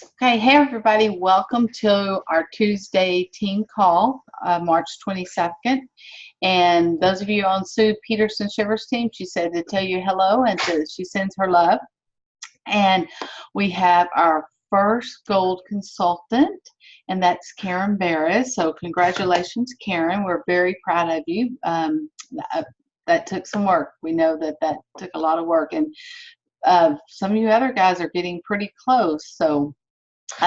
Okay, hey everybody, welcome to our Tuesday team call, March 22nd. And those of you on Sue Peterson Shivers team, she said to tell you hello and she sends her love. And we have our first gold consultant, and that's Karen Barris. So congratulations, Karen. We're very proud of you. That took some work. We know that took a lot of work, and some of you other guys are getting pretty close. So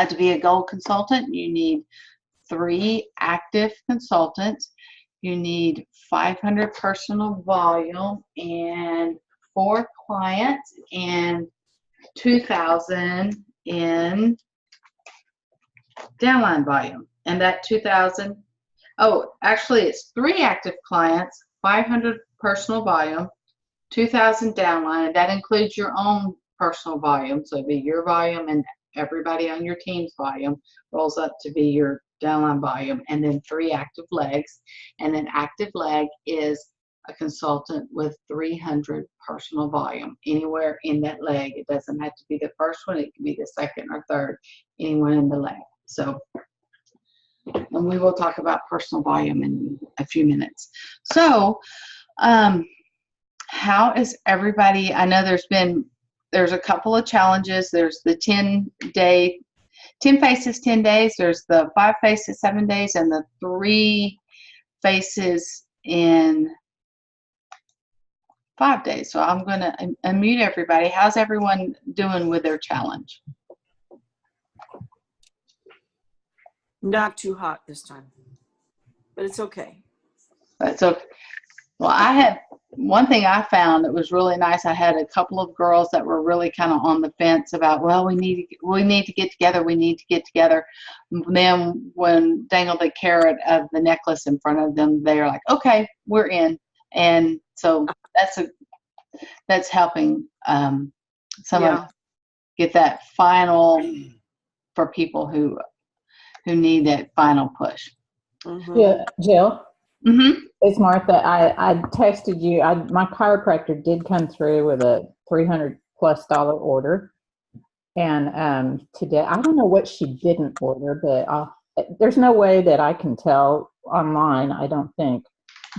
to be a gold consultant, you need 3 active consultants. You need 500 personal volume and 4 clients and 2,000 in downline volume. And that 2,000, oh, actually it's 3 active clients, 500 personal volume, 2,000 downline, and that includes your own personal volume. So it'd be your volume and everybody on your team's volume rolls up to be your downline volume, and then 3 active legs. And an active leg is a consultant with 300 personal volume anywhere in that leg. It doesn't have to be the first one, it can be the second or third, anyone in the leg. So, and we will talk about personal volume in a few minutes. So, how is everybody? I know there's a couple of challenges. There's the 10 faces, 10 days. There's the 5 faces, 7 days, and the 3 faces in 5 days. So I'm going to unmute everybody. How's everyone doing with their challenge? Not too hot this time, but it's okay. That's okay. Well, one thing I found that was really nice. I had a couple of girls that were really kind of on the fence about, well, we need to get together. We need to get together. Then when dangled the carrot of the necklace in front of them, they are like, okay, we're in. And so that's helping some of get that final for people who need that final push. Mm-hmm. Yeah, Jill. Mm-hmm. It's Martha. I texted you. My chiropractor did come through with a $300+ order, and today I don't know what she didn't order, but there's no way that I can tell online. I don't think,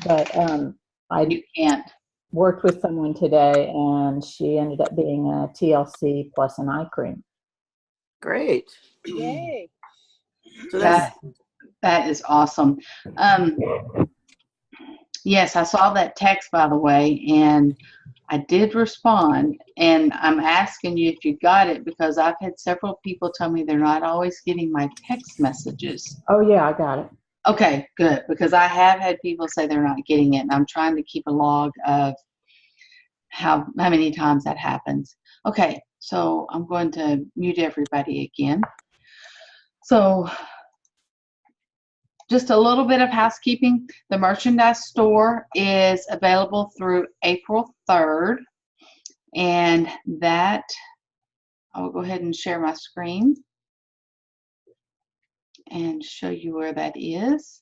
but you can't. Worked with someone today, and she ended up being a TLC plus an eye cream. Great! Yay! So that is awesome. Yes, I saw that text, by the way, and I did respond, and I'm asking you if you got it because I've had several people tell me they're not always getting my text messages. Oh, yeah, I got it. Okay, good, because I have had people say they're not getting it, and I'm trying to keep a log of how many times that happens. Okay, so I'm going to mute everybody again. So just a little bit of housekeeping. The merchandise store is available through April 3rd. And that, I'll go ahead and share my screen and show you where that is.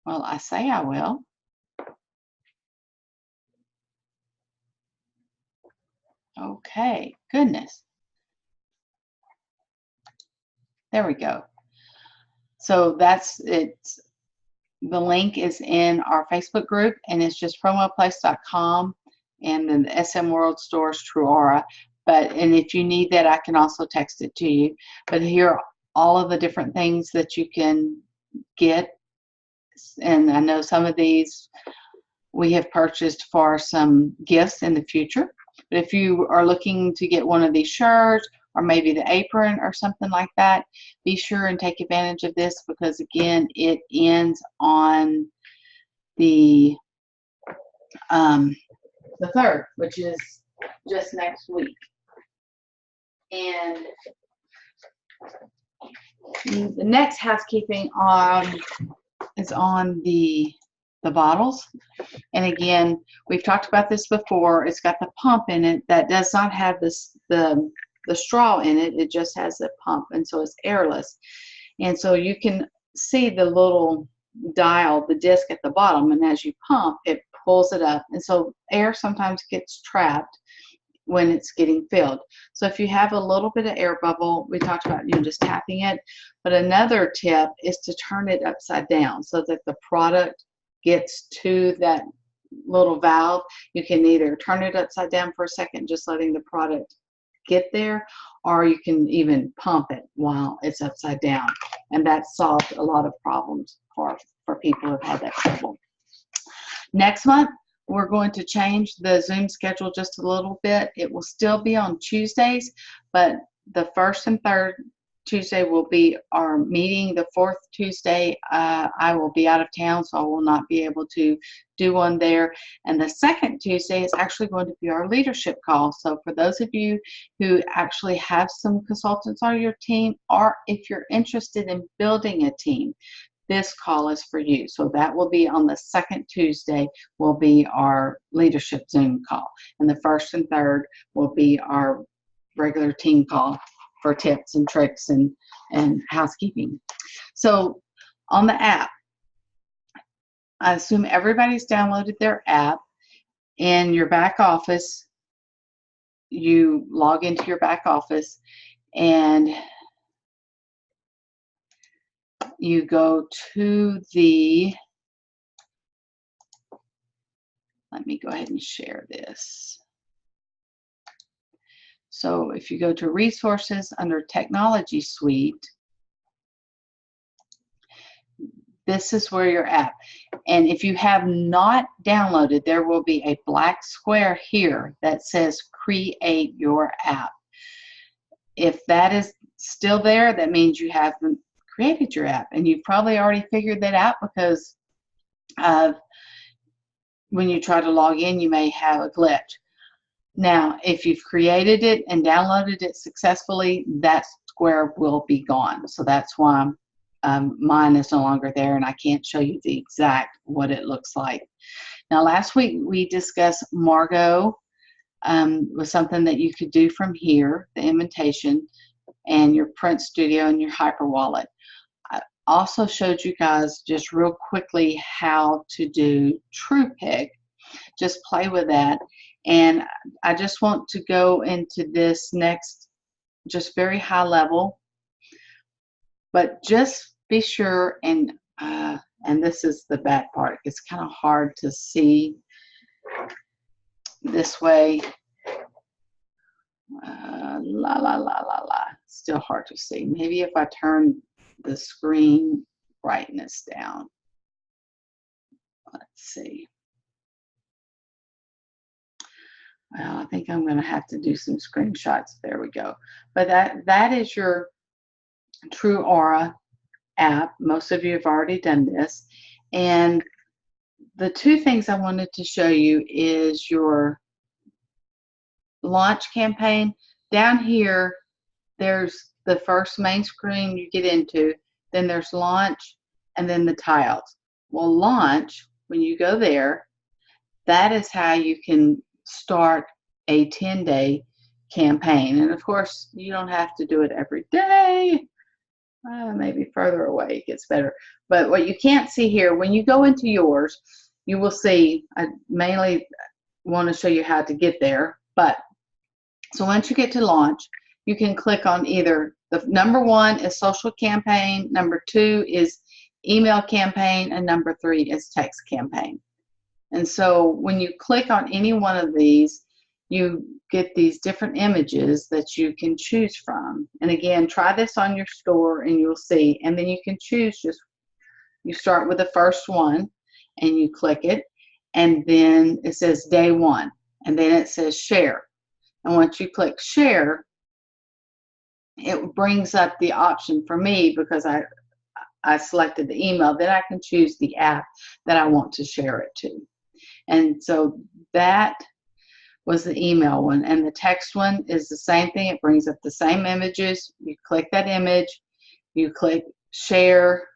Well, I say I will. Okay, goodness. There we go. So the link is in our Facebook group, and it's just promoplace.com, and then the SM World Store's TruAura. And if you need that, I can also text it to you. But here are all of the different things that you can get. And I know some of these we have purchased for some gifts in the future. But if you are looking to get one of these shirts, or maybe the apron or something like that, be sure and take advantage of this because, again, it ends on the 3rd, which is just next week. And the next housekeeping is on the bottles. And again, we've talked about this before. It's got the pump in it that does not have the straw in it. It just has a pump, and so it's airless. And so you can see the little dial, the disc at the bottom, and as you pump, it pulls it up. And so air sometimes gets trapped when it's getting filled. So if you have a little bit of air bubble, we talked about, just tapping it, but another tip is to turn it upside down so that the product gets to that little valve. You can either turn it upside down for a second, just letting the product get there, or you can even pump it while it's upside down, and that solved a lot of problems for people who've had that trouble. Next month, we're going to change the Zoom schedule just a little bit. It will still be on Tuesdays, but the first and third Tuesday will be our meeting. The fourth Tuesday, I will be out of town, so I will not be able to do one there. And the second Tuesday is actually going to be our leadership call. So for those of you who actually have some consultants on your team, or if you're interested in building a team, this call is for you. So that will be on the second Tuesday, will be our leadership Zoom call. And the first and third will be our regular team call for tips and tricks and housekeeping. So on the app, I assume everybody's downloaded their app. In your back office, you log into your back office and you go to the, let me go ahead and share this. So if you go to resources under technology suite, this is where you're at. And if you have not downloaded, there will be a black square here that says create your app. If that is still there, that means you haven't created your app, and you've probably already figured that out because when you try to log in, you may have a glitch. Now, if you've created it and downloaded it successfully, that square will be gone. So that's why mine is no longer there, and I can't show you the exact what it looks like. Now, last week we discussed Margot was something that you could do from here, the invitation, and your print studio and your hyper wallet. I also showed you guys just real quickly how to do TruPic. Just play with that. And I just want to go into this next, just very high level, but just be sure, and this is the bad part, it's kind of hard to see this way. Still hard to see. Maybe if I turn the screen brightness down. Let's see. Well, I think I'm going to have to do some screenshots. There we go. But that is your TruAura app. Most of you have already done this. And the two things I wanted to show you is your launch campaign. Down here, there's the first main screen you get into, then there's launch, and then the tiles. Well, launch, when you go there, that is how you can start a 10-day campaign. And of course, you don't have to do it every day. Maybe further away it gets better. But what you can't see here, when you go into yours, you will see, I mainly want to show you how to get there. But so once you get to launch, you can click on either the number 1 is social campaign, number 2 is email campaign, and number 3 is text campaign. And so when you click on any one of these, you get these different images that you can choose from. And again, try this on your store and you'll see. And then you can choose, you start with the first one and you click it. And then it says day 1. And then it says share. And once you click share, it brings up the option for me, because I selected the email, then I can choose the app that I want to share it to. And so that was the email one. And the text one is the same thing. It brings up the same images. You click that image, you click share,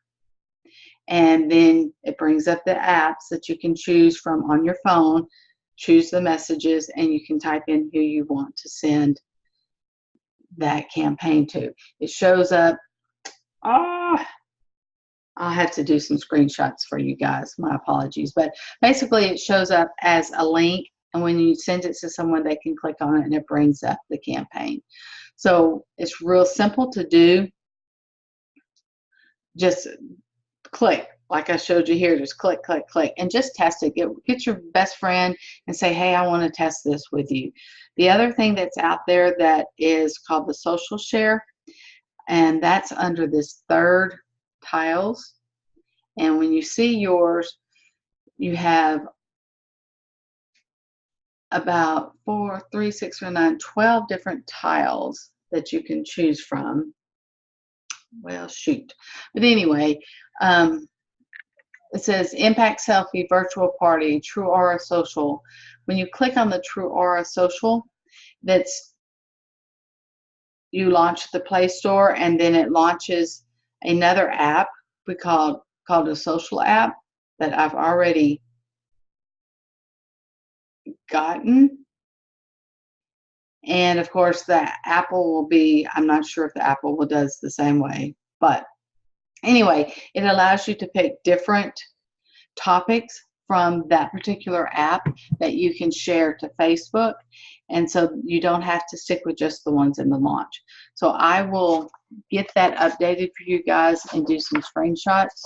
and then it brings up the apps that you can choose from on your phone, choose the messages, and you can type in who you want to send that campaign to. It shows up. I'll have to do some screenshots for you guys. My apologies. But basically, it shows up as a link, And when you send it to someone, they can click on it and it brings up the campaign. So it's real simple to do. Just click, like I showed you here, just click, click, click, and just test it. Get your best friend and say, hey, I want to test this with you. The other thing that's out there that is called the social share, and that's under this third tiles. And when you see yours, you have about 4, 3, 6, 7, 9, 12 different tiles that you can choose from. Well, shoot. But anyway, it says Impact Selfie, Virtual Party, TruAura Social. When you click on the TruAura Social, you launch the Play Store, and then it launches another app we called a social app that I've already gotten. And of course, the Apple will be, I'm not sure if the Apple will does the same way, but anyway, it allows you to pick different topics from that particular app that you can share to Facebook. And so you don't have to stick with just the ones in the launch. So I will get that updated for you guys and do some screenshots.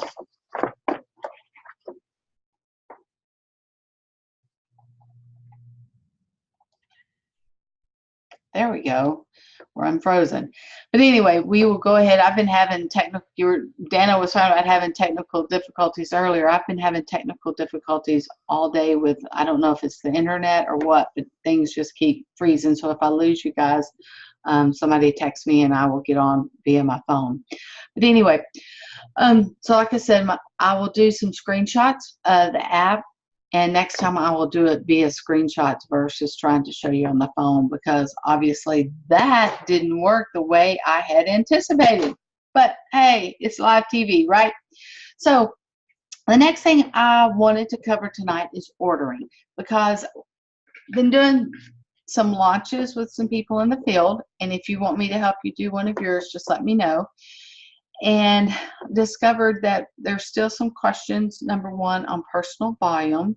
There we go, where I'm frozen. But anyway, we will go ahead. I've been having Dana was talking about having technical difficulties earlier. I've been having technical difficulties all day with, I don't know if it's the internet or what, but things just keep freezing. So if I lose you guys, somebody text me and I will get on via my phone. But anyway, so like I said, I will do some screenshots of the app. And next time I will do it via screenshots versus trying to show you on the phone, because obviously that didn't work the way I had anticipated. But hey, it's live TV, right? So the next thing I wanted to cover tonight is ordering, because I've been doing some launches with some people in the field. And if you want me to help you do one of yours, just let me know. And discovered that there's still some questions, number one, on personal volume.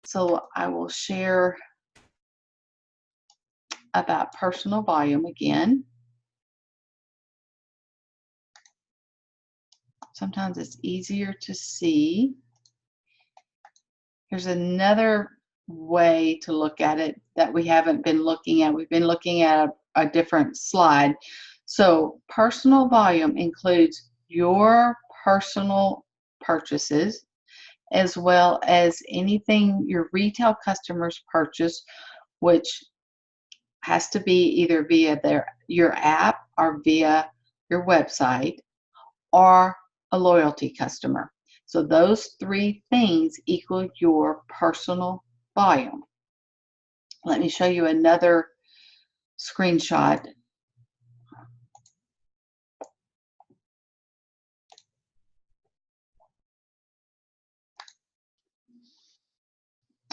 So I will share about personal volume again. Sometimes it's easier to see. Here's another way to look at it that we haven't been looking at. We've been looking at a different slide. So personal volume includes your personal purchases, as well as anything your retail customers purchase, which has to be either via your app or via your website, or a loyalty customer. So those three things equal your personal volume. Let me show you another screenshot.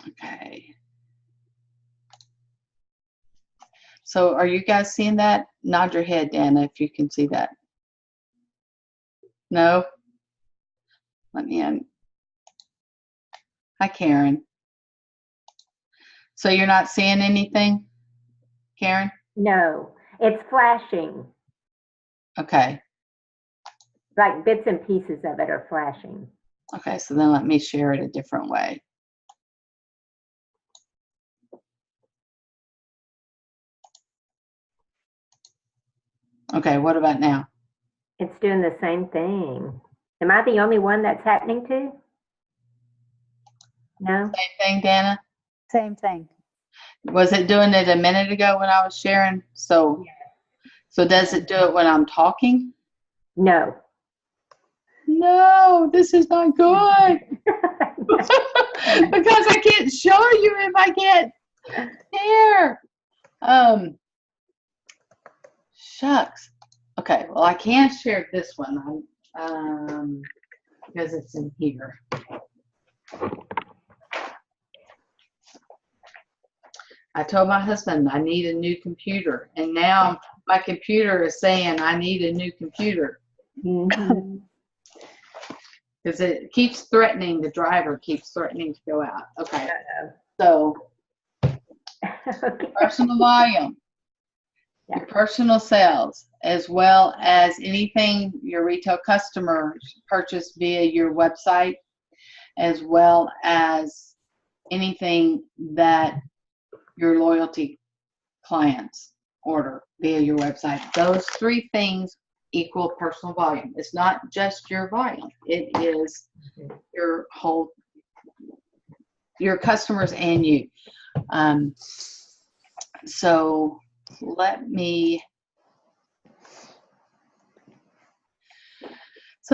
Okay. So are you guys seeing that? Nod your head, Dana, if you can see that. No? Let me in. Hi, Karen. So you're not seeing anything, Karen? No, it's flashing. Okay. Like bits and pieces of it are flashing. Okay, so then let me share it a different way. Okay, what about now? It's doing the same thing. Am I the only one that's happening to? No? Same thing, Dana? Same thing. Was it doing it a minute ago when I was sharing? So does it do it when I'm talking? No. No, this is not good. Because I can't show you if I can't share. Shucks. Okay, well, I can share this one because it's in here. I told my husband I need a new computer, and now my computer is saying I need a new computer. Mm-hmm. Because it keeps threatening, the driver keeps threatening to go out. Okay, so Okay. Personal volume, your personal sales, as well as anything your retail customers purchase via your website, as well as anything that your loyalty clients order via your website. Those three things equal personal volume. It's not just your volume. It is your customers and you. So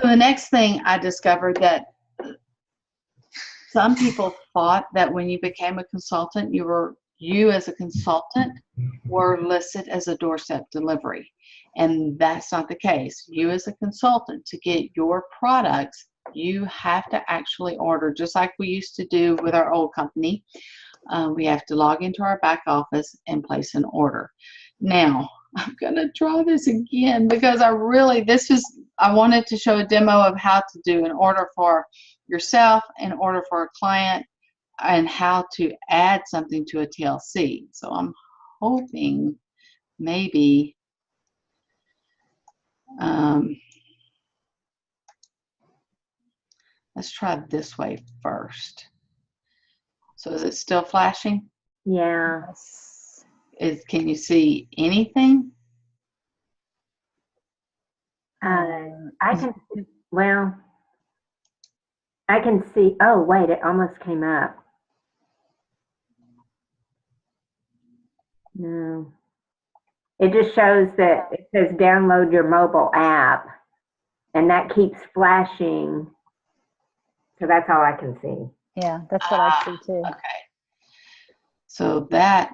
the next thing I discovered that some people thought that when you became a consultant, you as a consultant were listed as a doorstep delivery. And that's not the case. You as a consultant, to get your products, you have to actually order, just like we used to do with our old company. We have to log into our back office and place an order. Now, I'm going to try this again because I wanted to show a demo of how to do an order for yourself, an order for a client, and how to add something to a TLC. So I'm hoping maybe let's try this way first. So is it still flashing? Yeah. Can you see anything? I can see, oh wait, it almost came up. No. It just shows that it says download your mobile app, and that keeps flashing. So that's all I can see. Yeah, that's what I see too. Okay. So that,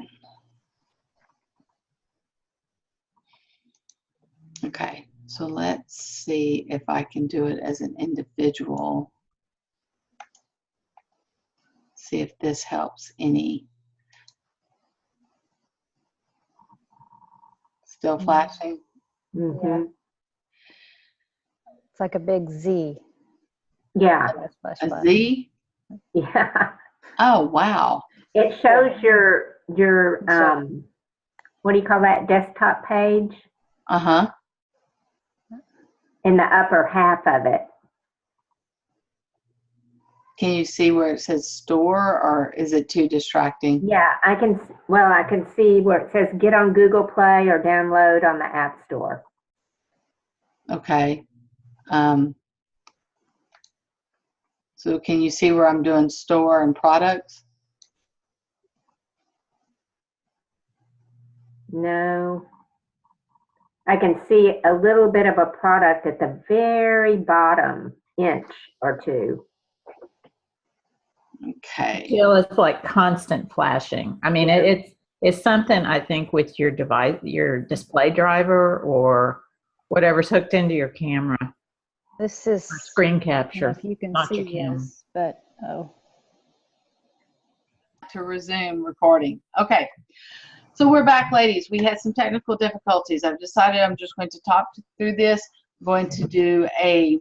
okay. So let's see if I can do it as an individual. See if this helps any. Still flashing? Mm-hmm. It's like a big Z. Yeah. Flash A button. Z? Yeah. Oh, wow. It shows your what do you call that, desktop page Uh-huh. in the upper half of it. Can you see where it says store, or is it too distracting? Yeah, I can see where it says get on Google Play or download on the App Store. Okay. So can you see where I'm doing store and products? No. I can see a little bit of a product at the very bottom inch or two. Okay. Jill, it's like constant flashing. I mean, it's something, I think, with your device, your display driver or whatever's hooked into your camera. This is Or screen I don't know capture, if you can not see your camera. this, but To resume recording. Okay. So we're back, ladies. We had some technical difficulties. I've decided I'm just going to talk through this. I'm going to do a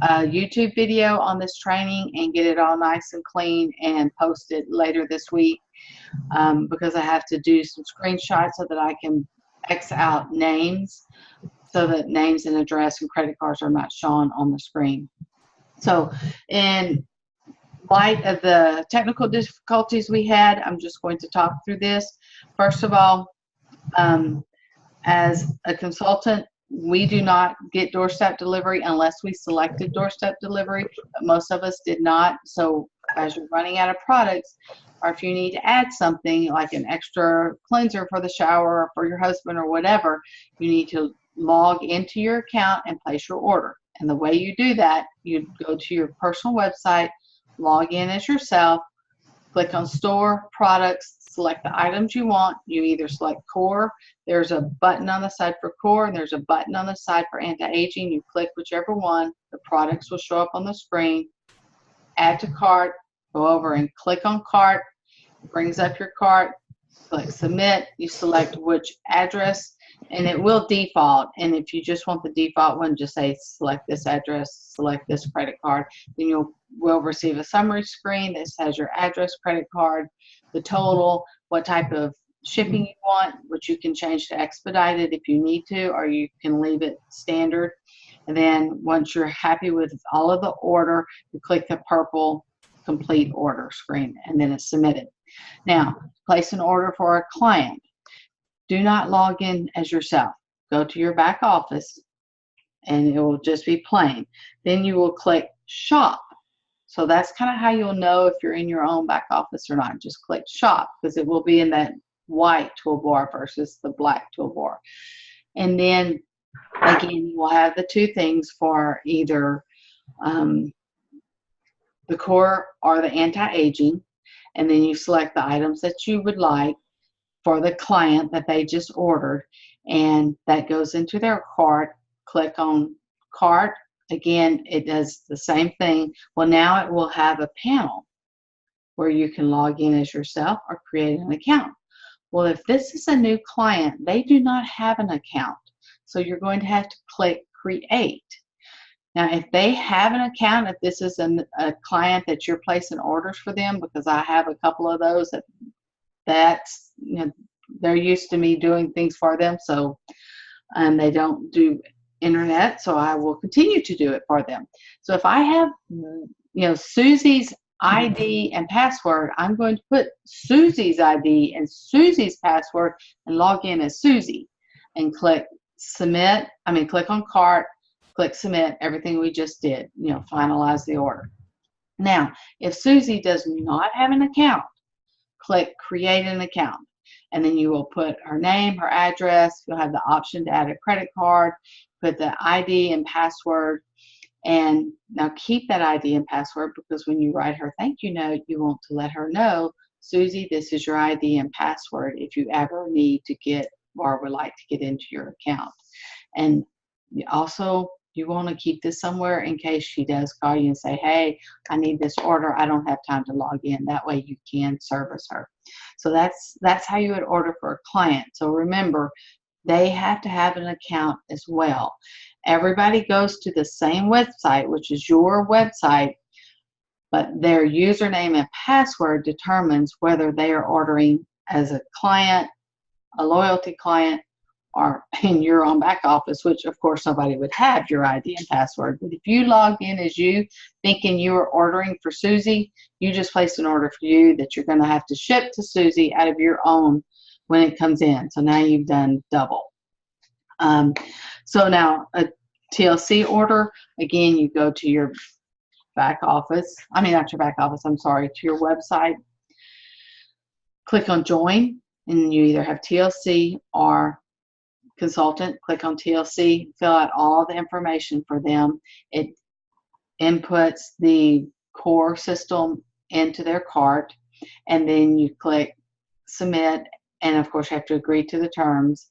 YouTube video on this training and get it all nice and clean and post it later this week because I have to do some screenshots so that I can X out names so that names and address and credit cards are not shown on the screen. So in light of the technical difficulties we had, I'm just going to talk through this. First of all, as a consultant, we do not get doorstep delivery unless we selected doorstep delivery, but most of us did not. So as you're running out of products, or if you need to add something like an extra cleanser for the shower or for your husband or whatever, you need to log into your account and place your order. And the way you do that, you go to your personal website, log in as yourself, click on store, products, select the items you want. You either select core, there's a button on the side for core, and there's a button on the side for anti-aging. You click whichever one, the products will show up on the screen. Add to cart, go over and click on cart, it brings up your cart, click submit, you select which address, and it will default. And if you just want the default one, just say select this address, select this credit card, then you will receive a summary screen that says your address, credit card, the total, what type of shipping you want, which you can change to expedited if you need to, or you can leave it standard. And then once you're happy with all of the order, you click the purple complete order screen, and then it's submitted. Now, place an order for a client. Do not log in as yourself. Go to your back office, and it will just be plain. Then you will click shop. So that's kind of how you'll know if you're in your own back office or not. Just click shop, because it will be in that white toolbar versus the black toolbar. And then again, you will have the two things for either the core or the anti-aging, and then you select the items that you would like for the client that they just ordered, and that goes into their cart. Click on cart. Again, it does the same thing. Well, now it will have a panel where you can log in as yourself or create an account. Well, if this is a new client, they do not have an account. So you're going to have to click create. Now, if they have an account, if this is a client that you're placing orders for them, because I have a couple of those that's, you know, they're used to me doing things for them, so and they don't do internet, so I will continue to do it for them. So if I have, you know, Susie's ID and password, I'm going to put Susie's ID and Susie's password and log in as Susie, and click submit. Click on cart, click submit, everything we just did, you know, finalize the order. Now, if Susie does not have an account, click create an account, and then you will put her name, her address. You'll have the option to add a credit card, put the ID and password, and now keep that ID and password, because when you write her thank you note, you want to let her know, Susie, this is your ID and password if you ever need to get or would like to get into your account. And also, you want to keep this somewhere in case she does call you and say, hey, I need this order, I don't have time to log in. That way you can service her. So that's how you would order for a client. So remember, they have to have an account as well. Everybody goes to the same website, which is your website, but their username and password determines whether they are ordering as a client, a loyalty client, or in your own back office, which of course somebody would have your ID and password. But if you log in as you, thinking you are ordering for Susie, you just placed an order for you that you're going to have to ship to Susie out of your own when it comes in. So now you've done double. So now a TLC order, again, you go to your back office, not your back office, I'm sorry, to your website, click on join, and you either have TLC or consultant. Click on TLC, fill out all the information for them. It inputs the core system into their cart, and then you click submit, and of course you have to agree to the terms,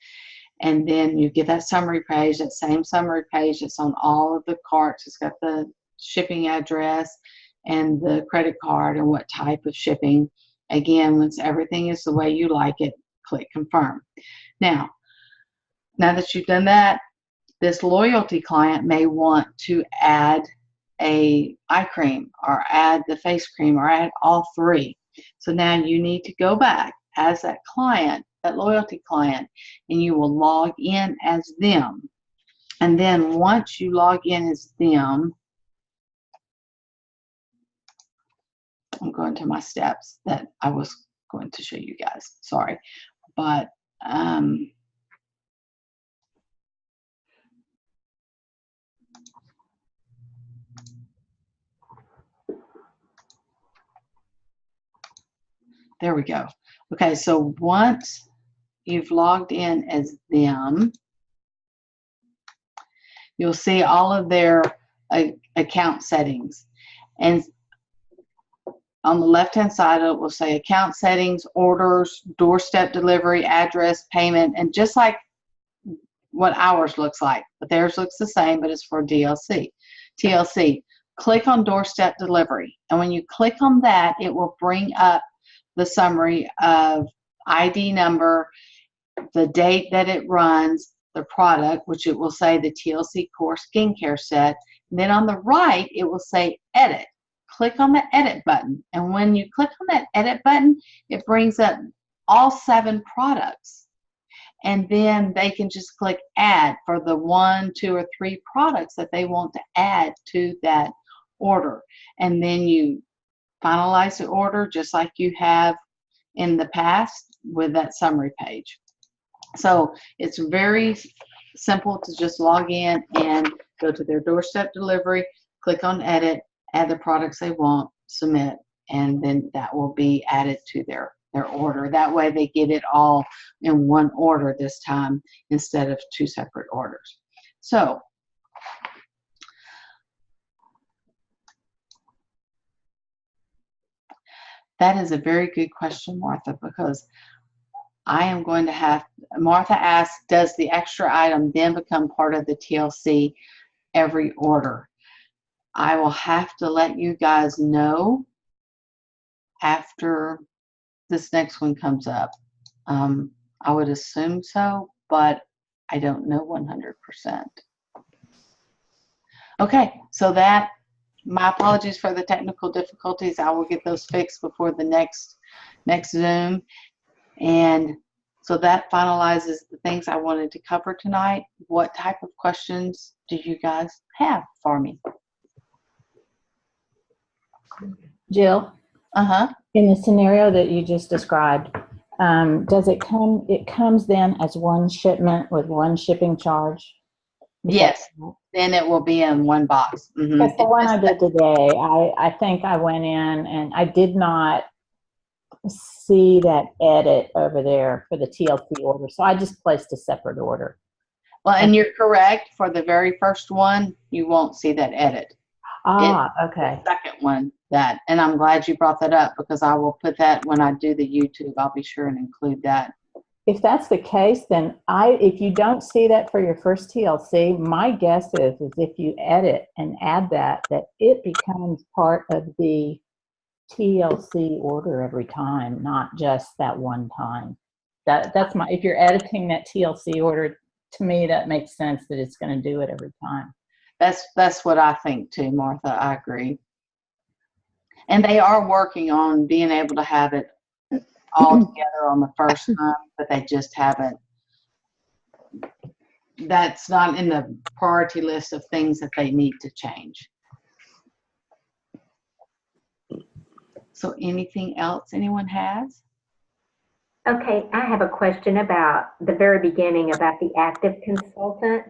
and then you get that summary page, that same summary page that's on all of the carts. It's got the shipping address and the credit card and what type of shipping. Again, once everything is the way you like it, click confirm. Now that you've done that, this loyalty client may want to add a eye cream or add the face cream or add all three. So now you need to go back as that client, that loyalty client, and you will log in as them. And then once you log in as them, I'm going to my steps that I was going to show you guys. Sorry. But there we go. Okay, so once you've logged in as them, you'll see all of their account settings. And on the left-hand side, it will say account settings, orders, doorstep delivery, address, payment, and just like what ours looks like. But theirs looks the same, but it's for TLC. Click on doorstep delivery. And when you click on that, it will bring up the summary of ID number, the date that it runs, the product, which it will say the TLC Core Skincare Set. And then on the right, it will say edit. click on the edit button. And when you click on that edit button, it brings up all 7 products. And then they can just click add for the 1, 2, or 3 products that they want to add to that order. And then you finalize the order just like you have in the past with that summary page. So it's very simple to just log in and go to their doorstep delivery, click on edit, add the products they want, submit, and then that will be added to their order. That way they get it all in one order this time instead of 2 separate orders. So that is a very good question, Martha, because I am going to have, Martha asked, does the extra item then become part of the TLC every order? I will have to let you guys know after this next one comes up. I would assume so, but I don't know 100%. Okay, so that, my apologies for the technical difficulties. I will get those fixed before the next Zoom. And so that finalizes the things I wanted to cover tonight. What type of questions do you guys have for me? Jill, Uh-huh. in the scenario that you just described, does it come, it comes then as one shipment with one shipping charge? Yes, then it will be in one box. Mm-hmm. That's the one I did today. I think I went in and I did not see that edit over there for the TLC order. So I just placed a separate order. Well, and you're correct. For the very first one, you won't see that edit. Okay. The second one, that, and I'm glad you brought that up because I will put that when I do the YouTube. I'll be sure and include that. If that's the case, then if you don't see that for your first TLC, my guess is if you edit and add that it becomes part of the TLC order every time, not just that one time. That's my, if you're editing that TLC order, to me, that makes sense that it's going to do it every time. That's what I think too, Martha. I agree. And they are working on being able to have it all together on the first time, but they just haven't. That's not in the priority list of things that they need to change. So anything else anyone has? Okay, I have a question about the very beginning about the active consultant.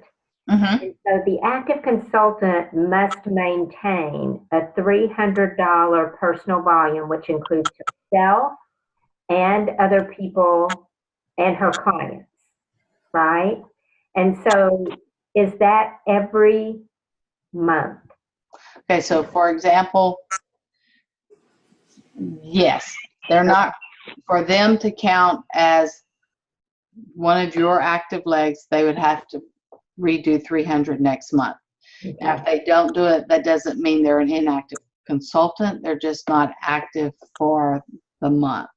Mm-hmm. And so the active consultant must maintain a $300 personal volume, which includes herself and other people and her clients, right? And so is that every month? Okay, so for example, yes, they're not, for them to count as one of your active legs, they would have to redo 300 next month. Okay. Now, if they don't do it, that doesn't mean they're an inactive consultant. They're just not active for the month.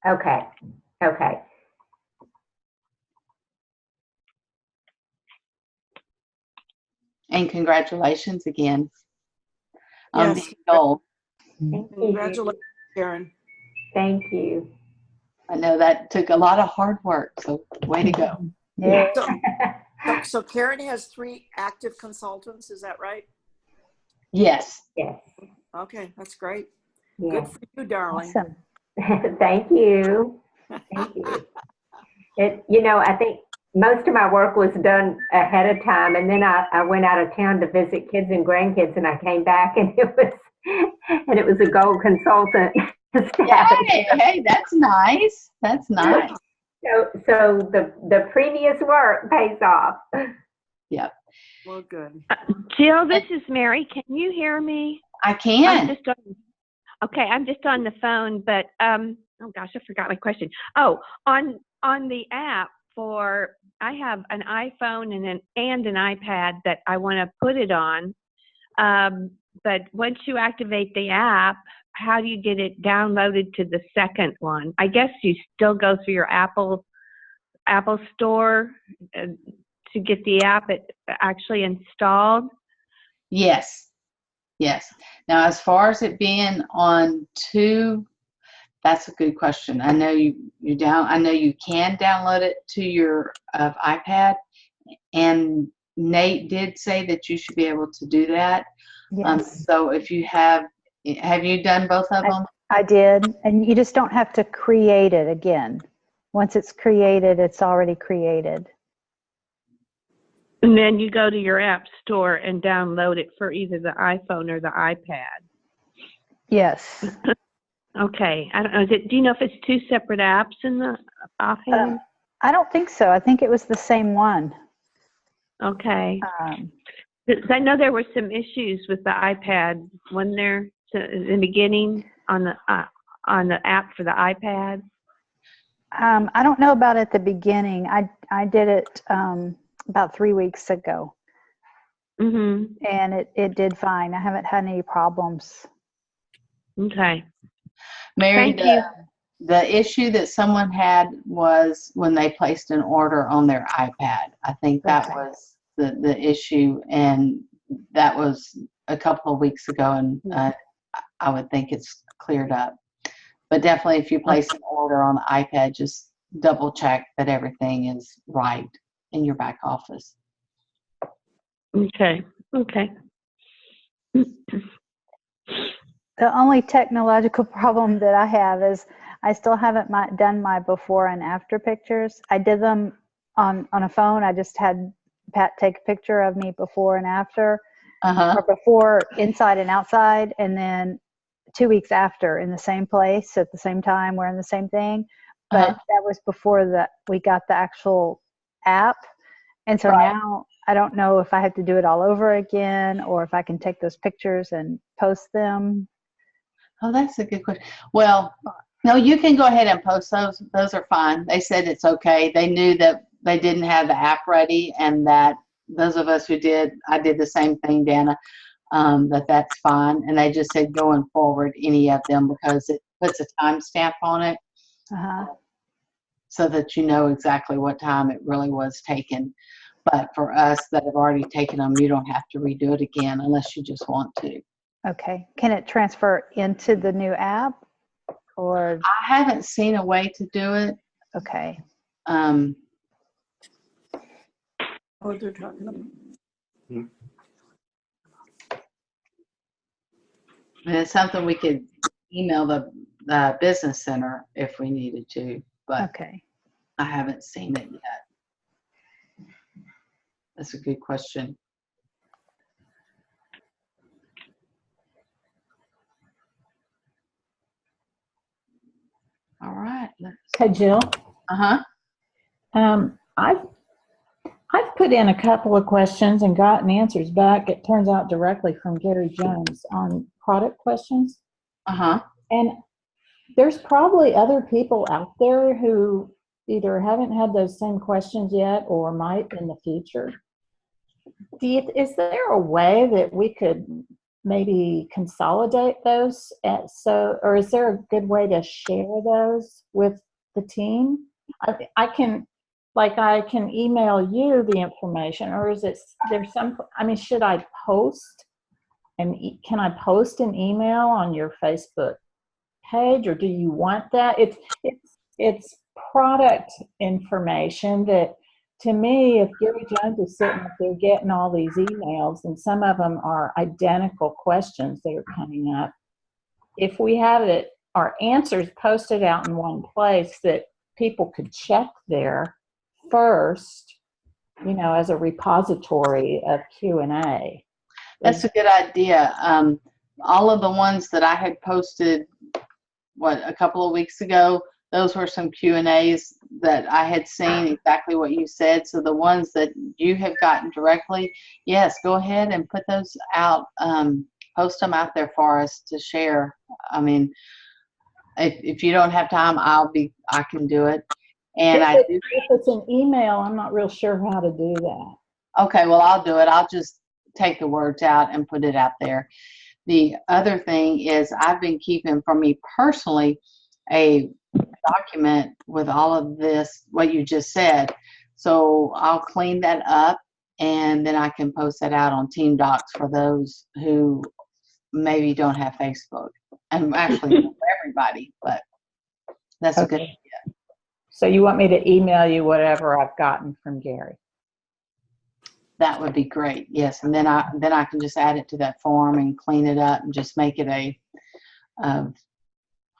Okay. Okay. And congratulations again on Yes. being gold. Thank you. Congratulations, Karen. Thank you. I know that took a lot of hard work, so way to go. Yeah. So Karen has 3 active consultants, is that right? Yes. Yes. Okay, that's great. Yes. Good for you, darling. Awesome. Thank you. Thank you. I think most of my work was done ahead of time, and then I went out of town to visit kids and grandkids, and I came back, and it was a gold consultant status. Yay! Hey, that's nice. That's nice. So the previous work pays off. Yep. Well, good. Jill, this is Mary. Can you hear me? I can. I'm just on the phone, but oh gosh, I forgot my question. Oh, on the app I have an iPhone and an iPad that I want to put it on. But once you activate the app, how do you get it downloaded to the second one? I guess you still go through your Apple Store to get the app actually installed. Yes. Yes. Now, as far as it being on two, that's a good question. I know I know you can download it to your iPad, and Nate did say that you should be able to do that. Yes, So if you have you done both of them? I did. And you just don't have to create it again. Once it's created, it's already created. And then you go to your app store and download it for either the iPhone or the iPad. Yes. Okay. I don't know. Do you know if it's two separate apps in the offhand? I don't think so. I think it was the same one. Okay. Um, 'Cause I know there were some issues with the iPad when there in the beginning on the app for the iPad. I don't know about at the beginning. I did it about 3 weeks ago, Mhm. and it did fine. I haven't had any problems. Okay. Mary, Thank you. the issue that someone had was when they placed an order on their iPad. I think that Okay. was the issue, and that was a couple of weeks ago, and I would think it's cleared up. But definitely, if you place an order on the iPad, just double check that everything is right in your back office. Okay. Okay. The only technological problem that I have is I still haven't done my before and after pictures. I did them on a phone. I just had Pat take a picture of me before and after, or before inside and outside, and then 2 weeks after in the same place at the same time, wearing the same thing. But that was before we got the actual app. And so now I don't know if I have to do it all over again or if I can take those pictures and post them. Oh, that's a good question. Well, no, you can go ahead and post those. Those are fine. They said it's okay. They knew that they didn't have the app ready, and that those of us who did, I did the same thing, Dana, that's fine. And they just said going forward, any of them, because it puts a timestamp on it so that you know exactly what time it really was taken. But for us that have already taken them, you don't have to redo it again unless you just want to. Okay. Can it transfer into the new app or? I haven't seen a way to do it. Okay. Oh, they're talking about. And it's something we could email the business center if we needed to, but Okay. I haven't seen it yet. That's a good question. All right. Hey, Jill. I've put in a couple of questions and gotten answers back. It turns out directly from Gary Jones on product questions. And there's probably other people out there who either haven't had those same questions yet or might in the future. Is there a way that we could maybe consolidate those? Or is there a good way to share those with the team? I can email you the information, or should I post can I post an email on your Facebook page, or do you want that? It's product information that, to me, if Gary Jones is sitting up there getting all these emails, and some of them are identical questions that are coming up, if we have our answers posted out in one place that people could check there first, as a repository of Q&A. That's a good idea. All of the ones that I had posted, a couple of weeks ago, those were some Q&As that I had seen exactly what you said. So the ones that you have gotten directly, yes, go ahead and put those out, post them out there for us to share. I mean, if you don't have time, I can do it. And if it's an email, I'm not real sure how to do that. Okay, well, I'll do it. I'll just take the words out and put it out there. The other thing is I've been keeping, for me personally, a document with all of this, what you just said. So I'll clean that up, and then I can post that out on Team Docs for those who maybe don't have Facebook. And actually for everybody, but that's a good Okay. So you want me to email you whatever I've gotten from Gary? That would be great. Yes, and then I can just add it to that form and clean it up and just make it a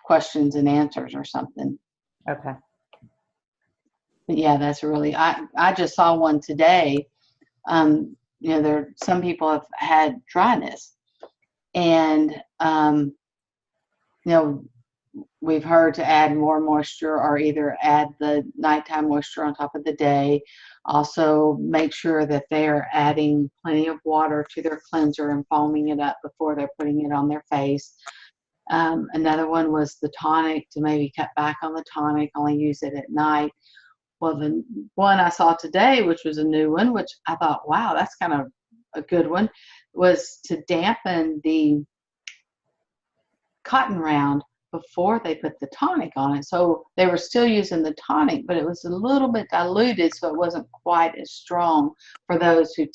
questions and answers or something. Okay. But yeah, that's really. I just saw one today. There some people have had dryness, and we've heard to add more moisture or either add the nighttime moisture on top of the day. Also, make sure that they are adding plenty of water to their cleanser and foaming it up before they're putting it on their face. Another one was the tonic, to maybe cut back on the tonic, only use it at night. Well, the one I saw today, which was a new one, which I thought, wow, that's kind of a good one, was to dampen the cotton round before they put the tonic on it. So they were still using the tonic, but it was a little bit diluted, so it wasn't quite as strong for those who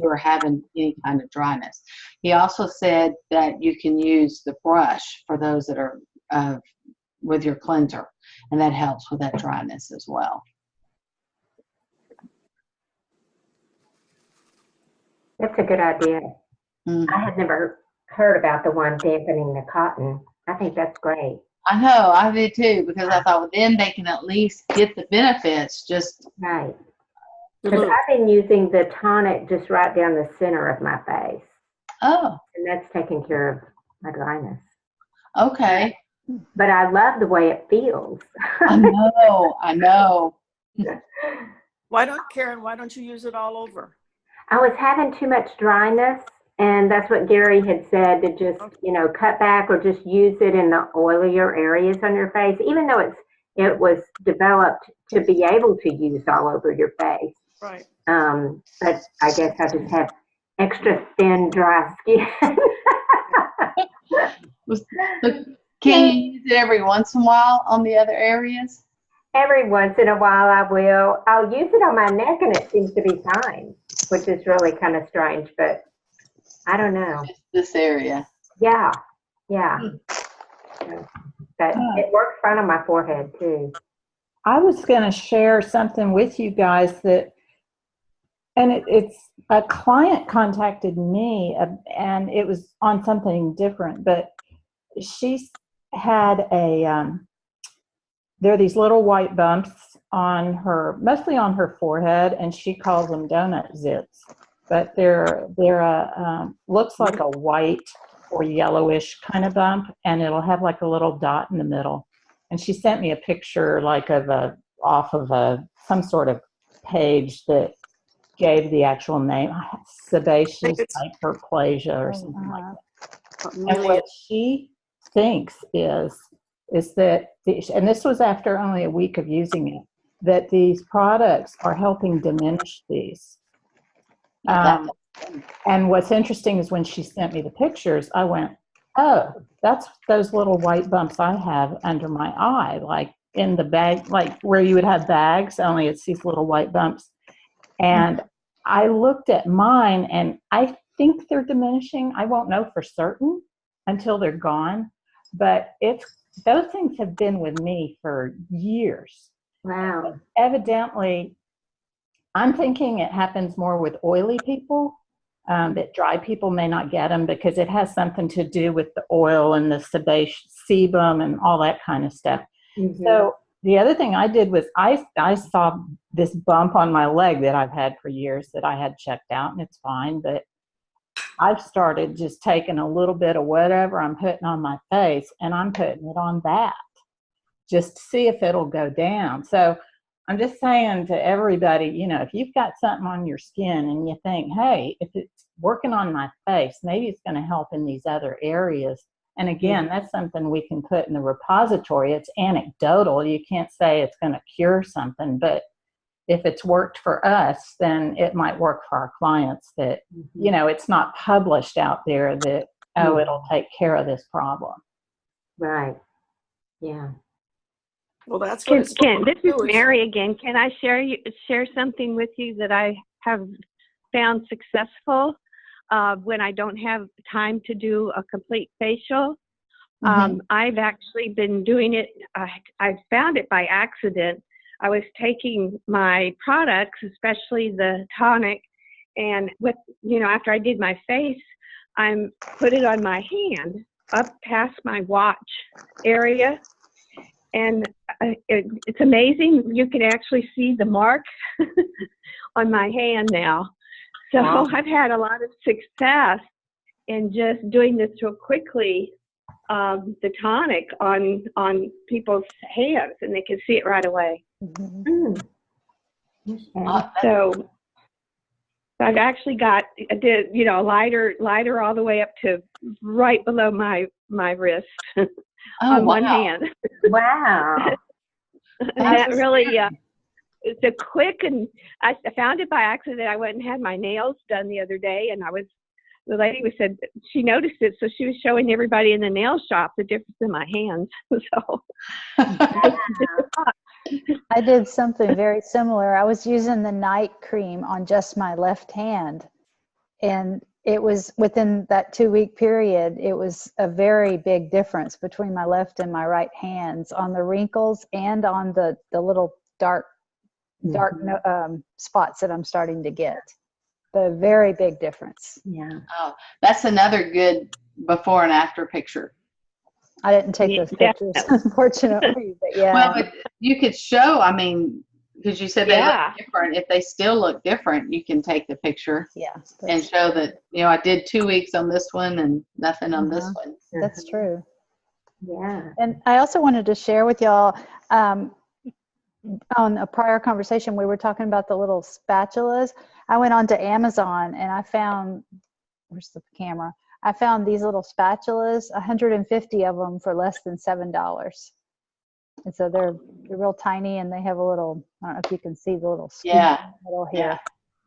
are having any kind of dryness. He also said that you can use the brush for those that are with your cleanser, and that helps with that dryness as well. That's a good idea. Mm-hmm. I had never heard about the one dampening the cotton. I think that's great. I know, I did too, because I thought, well, then they can at least get the benefits. Just right. Because I've been using the tonic just right down the center of my face. Oh. And that's taking care of my dryness. Okay. But I love the way it feels. I know. Why don't you use it all over? I was having too much dryness, and that's what Gary had said, to just, cut back or just use it in the oilier areas on your face, even though it was developed to be able to use all over your face. Right. But I guess I just have extra thin, dry skin. Can you use it every once in a while on the other areas? Every once in a while I will. I'll use it on my neck and it seems to be fine, which is really kind of strange, but I don't know. Just this area. Yeah. But it works fine on my forehead too. I was going to share something with you guys it's a client contacted me and it was on something different, but she's had there are these little white bumps mostly on her forehead, and she calls them donut zits, but they're looks like a white or yellowish kind of bump, and it'll have like a little dot in the middle. And she sent me a picture off of some sort of page that gave the actual name, sebaceous hyperplasia or something like that. And what she thinks is that, and this was after only a week of using it, that these products are helping diminish these. And what's interesting is when she sent me the pictures, I went, oh, that's those little white bumps I have under my eye, like in the bag, like where you would have bags, only it's these little white bumps. And I looked at mine, and I think they're diminishing. I won't know for certain until they're gone, but those things have been with me for years. Wow. Evidently, I'm thinking it happens more with oily people, that dry people may not get them because it has something to do with the oil and the sebum and all that kind of stuff. Mm-hmm. So the other thing I did was I saw this bump on my leg that I've had for years that I had checked out, and it's fine, but I've started just taking a little bit of whatever I'm putting on my face, and I'm putting it on that just to see if it'll go down. So I'm just saying to everybody, if you've got something on your skin and you think, hey, if it's working on my face, maybe it's going to help in these other areas. And again, that's something we can put in the repository. It's anecdotal. You can't say it's going to cure something, but if it's worked for us, then it might work for our clients that, it's not published out there that, it'll take care of this problem. Right. Yeah. Well, that's what this is Mary again. Can I share something with you that I have found successful? when I don't have time to do a complete facial. I've actually been doing it. I found it by accident. I was taking my products, especially the tonic, and after I did my face, I put it on my hand up past my watch area, and it's amazing. You can actually see the mark on my hand now. So I've had a lot of success in just doing this real quickly. The tonic on people's hands, and they can see it right away. So I've actually got lighter all the way up to right below my wrist on one hand. Wow. And that really, it's a quick, and I found it by accident. I went and had my nails done the other day, and the lady said she noticed it, so she was showing everybody in the nail shop the difference in my hands. So I did something very similar. I was using the night cream on just my left hand, and it was within that 2-week period, it was a very big difference between my left and my right hands on the wrinkles and on the little dark spots that I'm starting to get. A very big difference. Yeah. Oh, that's another good before and after picture. I didn't take those pictures, unfortunately, but yeah. Well, but you could show, because you said they look different. If they still look different, you can take the picture and show that, I did 2 weeks on this one and nothing on this one. That's true. Yeah. And I also wanted to share with y'all, on a prior conversation, we were talking about the little spatulas. I went on to Amazon and I found, where's the camera? I found these little spatulas, 150 of them for less than $7. And so they're real tiny, and they have a little, I don't know if you can see the little scoop middle here.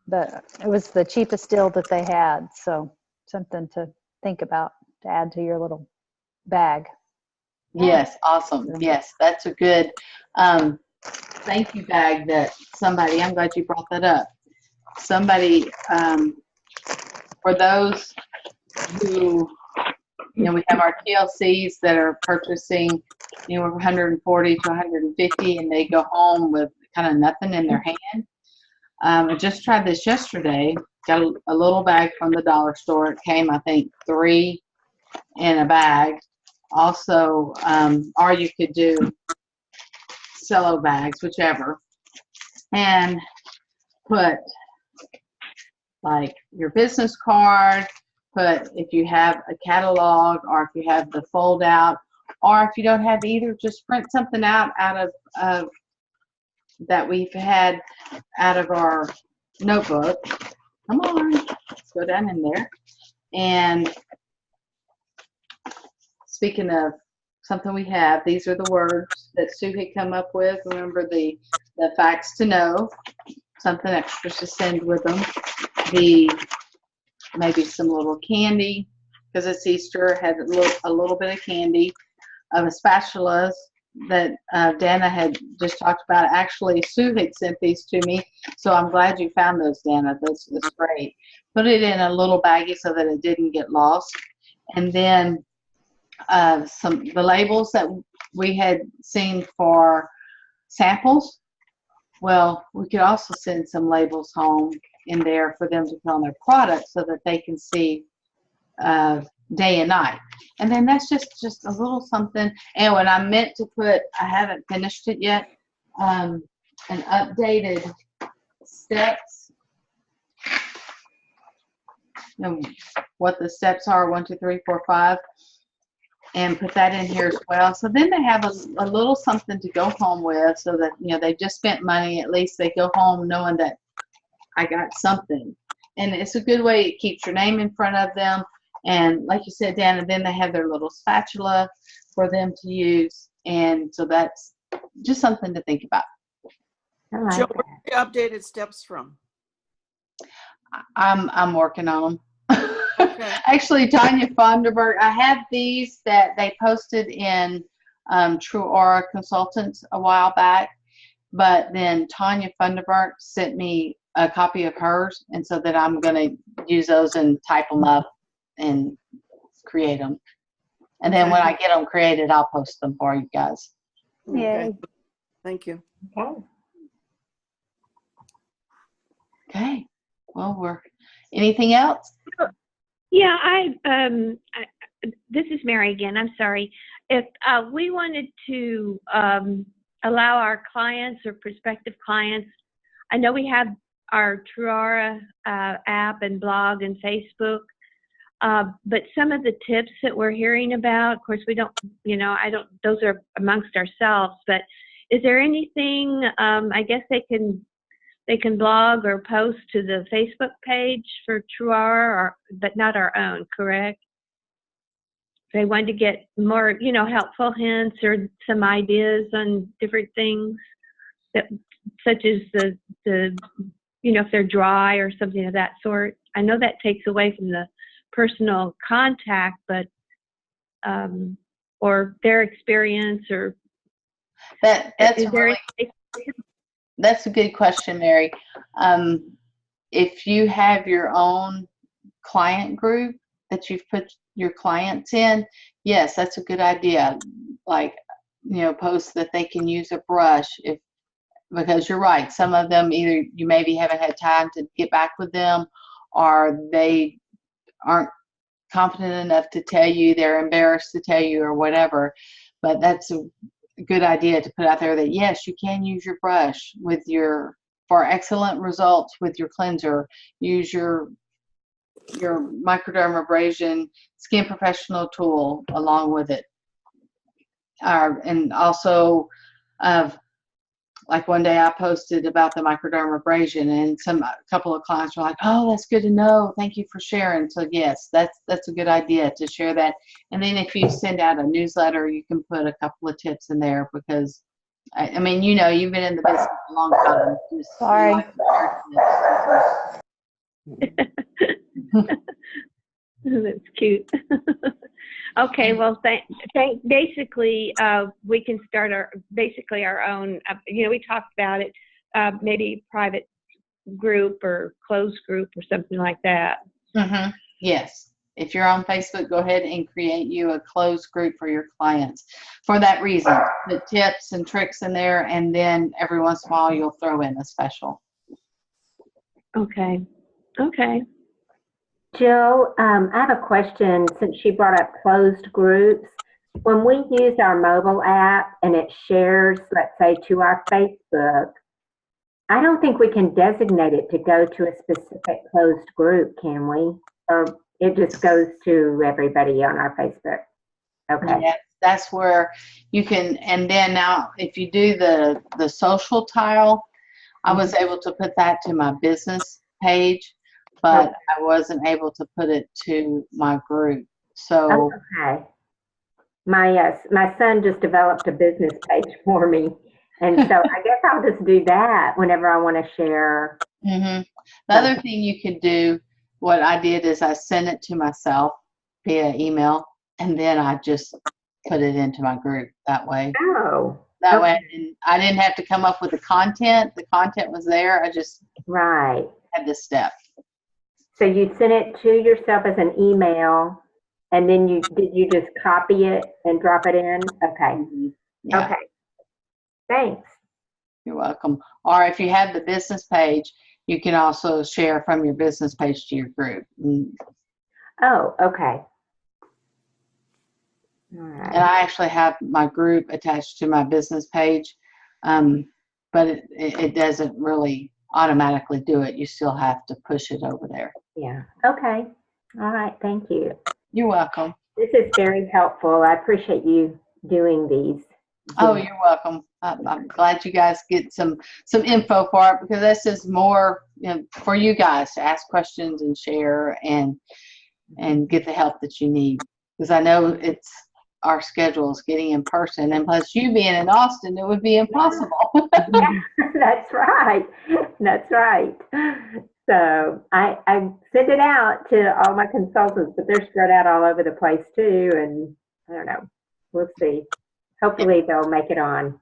But it was the cheapest deal that they had. So something to think about to add to your little bag. Yes, awesome. Yes, that's a good thank you bag that somebody, I'm glad you brought that up. Somebody, for those who, we have our TLCs that are purchasing, 140 to 150, and they go home with kind of nothing in their hand. I just tried this yesterday. Got a little bag from the dollar store. It came, I think, 3 in a bag. Also, or you could do cello bags, whichever, and put like your business card, put if you have a catalog, or if you have the fold out, or if you don't have either, just print something out of that we've had out of our notebook. Come on, let's go down in there. And speaking of something we have, these are the words that Sue had come up with. Remember the facts to know, something extra to send with them. Maybe some little candy, because it's Easter, had a little bit of candy, of spatulas that Dana had just talked about. Actually, Sue had sent these to me, so I'm glad you found those, Dana. That's great. Put it in a little baggie so that it didn't get lost. And then the labels that we had seen for samples. Well, we could also send some labels home in there for them to put on their products so that they can see day and night. And then that's just a little something. And when I meant to put, I haven't finished it yet, an updated steps. What the steps are, 1, 2, 3, 4, 5. And put that in here as well. So then they have a little something to go home with, so that, they just spent money. At least they go home knowing that I got something. And it's a good way. It keeps your name in front of them. And like you said, Dan, and then they have their little spatula for them to use. And so that's just something to think about. Joe, where are the updated steps from? I'm working on them. Okay. Actually, Tanya Fonderberg, I have these that they posted in TruAura Consultants a while back, but then Tanya Fonderberg sent me a copy of hers, and so that I'm going to use those and type them up and create them. And then when I get them created, I'll post them for you guys. Okay. Yay. Thank you. Okay. Okay. Well, anything else? Yeah, this is Mary again. I'm sorry. If we wanted to allow our clients or prospective clients, I know we have our TruAura app and blog and Facebook, but some of the tips that we're hearing about, of course, we don't, those are amongst ourselves, but is there anything, I guess they can blog or post to the Facebook page for TruAura, but not our own, correct? If they wanted to get more, helpful hints or some ideas on different things, such as the if they're dry or something of that sort. I know that takes away from the personal contact, but or their experience or that's a good question, Mary. If you have your own client group that you've put your clients in, yes, that's a good idea. Like, post that they can use a brush because you're right. Some of them, either you maybe haven't had time to get back with them, or they aren't confident enough to tell you, they're embarrassed to tell you or whatever. But that's a good idea to put out there that yes, you can use your brush for excellent results with your cleanser. Use your microdermabrasion skin professional tool along with it. And also, like one day I posted about the microdermabrasion, and a couple of clients were like, "Oh, that's good to know. Thank you for sharing." So yes, that's a good idea to share that. And then if you send out a newsletter, you can put a couple of tips in there because, I mean, you've been in the business a long time. Sorry. That's cute. Okay, well, basically, we can start our own, we talked about it, maybe private group or closed group or something like that. Mm-hmm. Yes. If you're on Facebook, go ahead and create you a closed group for your clients for that reason. Put tips and tricks in there, and then every once in a while you'll throw in a special. Okay. Jill, I have a question since she brought up closed groups. When we use our mobile app and it shares, let's say, to our Facebook, I don't think we can designate it to go to a specific closed group, can we? Or it just goes to everybody on our Facebook? Okay. Yes, that's where you can. And then now, if you do the social tile, I was able to put that to my business page, but I wasn't able to put it to my group. So okay, my son just developed a business page for me, and so I guess I'll just do that whenever I want to share. The other thing you could do, what I did is I sent it to myself via email, and then I just put it into my group that way. Oh. That way, I didn't have to come up with the content. The content was there. I just had the step. So you sent it to yourself as an email, and then did you just copy it and drop it in? Okay. Yeah. Okay. Thanks. You're welcome. Or if you have the business page, you can also share from your business page to your group. Oh, okay. All right. And I actually have my group attached to my business page, but it doesn't really automatically do it. You still have to push it over there. Yeah. Okay. All right. Thank you. You're welcome. This is very helpful. I appreciate you doing these. Oh, you're welcome. I'm glad you guys get some info for it, because this is more for you guys to ask questions and share and get the help that you need. Because I know our schedule is getting in person, and plus you being in Austin, it would be impossible. Yeah, that's right. That's right. So I send it out to all my consultants, but they're spread out all over the place too. And I don't know. We'll see. Hopefully they'll make it on.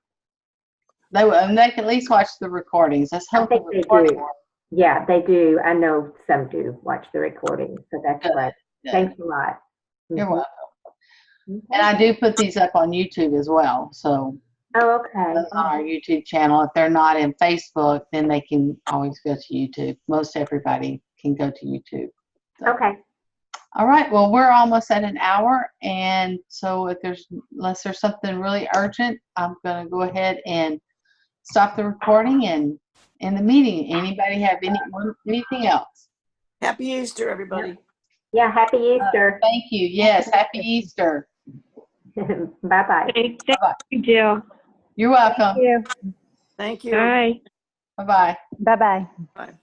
They can at least watch the recordings. Let's hope the recording works. Yeah, they do. I know some do watch the recording, so that's Good, great. good. Thanks a lot. You're Mhm. welcome. Okay. And I do put these up on YouTube as well. So Oh, okay. those on our YouTube channel. If they're not in Facebook, then they can always go to YouTube. Most everybody can go to YouTube. So. Okay. All right. Well, we're almost at an hour, and so unless there's something really urgent, I'm going to go ahead and stop the recording and end the meeting. Anybody have anything else? Happy Easter, everybody. Yeah, happy Easter. Thank you. Yes. Happy Easter. Bye-bye. Thank Bye-bye. you, Jill. You're welcome. Thank you. Thank you. Bye. Bye-bye. Bye-bye. Bye.